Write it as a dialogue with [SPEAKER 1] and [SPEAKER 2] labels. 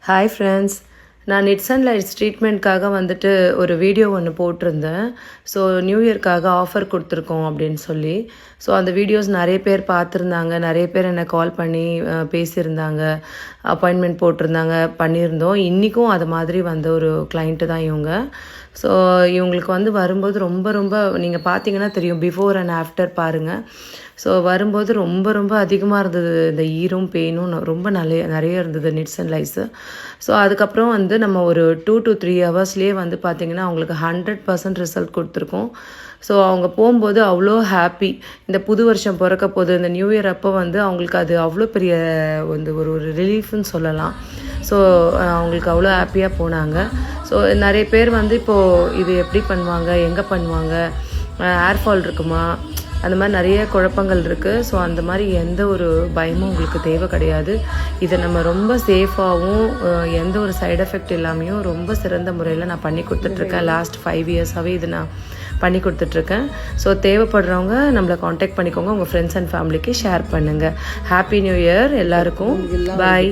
[SPEAKER 1] Hi friends, நான் nits and lights ட்ரீட்மெண்ட்காக வந்துட்டு ஒரு வீடியோ ஒன்று போட்டிருந்தேன். ஸோ நியூ இயர்க்காக ஆஃபர் கொடுத்துருக்கோம் அப்படின்னு சொல்லி. ஸோ அந்த வீடியோஸ் நிறைய பேர் பார்த்துருந்தாங்க, நிறைய பேர் என்னை கால் பண்ணி பேசியிருந்தாங்க, அப்பாயின்மெண்ட் போட்டிருந்தாங்க, பண்ணியிருந்தோம். இன்றைக்கும் அது மாதிரி வந்த ஒரு கிளைண்ட்டு தான் இவங்க. ஸோ இவங்களுக்கு வந்து வரும்போது ரொம்ப ரொம்ப நீங்கள் பார்த்தீங்கன்னா தெரியும், பிஃபோர் அண்ட் ஆஃப்டர் பாருங்கள். ஸோ வரும்போது ரொம்ப ரொம்ப அதிகமாக இருந்தது, இந்த ஈரும் பெயினும் ரொம்ப நிறைய இருந்தது நிட்ஸ் அண்ட் லைஸு. ஸோ அதுக்கப்புறம் வந்து நம்ம ஒரு 2 to 3 ஹவர்ஸ்லேயே வந்து பார்த்திங்கன்னா அவங்களுக்கு 100% ரிசல்ட் கொடுத்துருக்கோம். ஸோ அவங்க போகும்போது அவ்வளோ ஹாப்பி. இந்த புது வருஷம் பிறக்க போது, இந்த நியூ இயர் அப்போ வந்து அவங்களுக்கு அது அவ்வளோ பெரிய வந்து ஒரு ஒரு ரிலீஃப்னு சொல்லலாம். ஸோ அவங்களுக்கு அவ்வளோ ஹாப்பியாக போனாங்க. ஸோ நிறைய பேர் வந்து இப்போது இது எப்படி பண்ணுவாங்க, எங்கே பண்ணுவாங்க, ஏர் ஃபால் இருக்குமா, அந்த மாதிரி நிறைய குழப்பங்கள் இருக்குது. ஸோ அந்த மாதிரி எந்த ஒரு பயமும் உங்களுக்கு தேவை கிடையாது. இதை நம்ம ரொம்ப சேஃபாகவும் எந்த ஒரு சைடு எஃபெக்ட் இல்லாமையும் ரொம்ப சிறந்த முறையில் நான் பண்ணி கொடுத்துட்ருக்கேன். லாஸ்ட் 5 இயர்ஸாகவே இது நான் பண்ணி கொடுத்துட்ருக்கேன். ஸோ தேவைப்படுறவங்க நம்மளை காண்டாக்ட் பண்ணிக்கோங்க, உங்கள் ஃப்ரெண்ட்ஸ் அண்ட் ஃபேமிலிக்கு ஷேர் பண்ணுங்கள். ஹாப்பி நியூ இயர் எல்லாருக்கும். பாய்.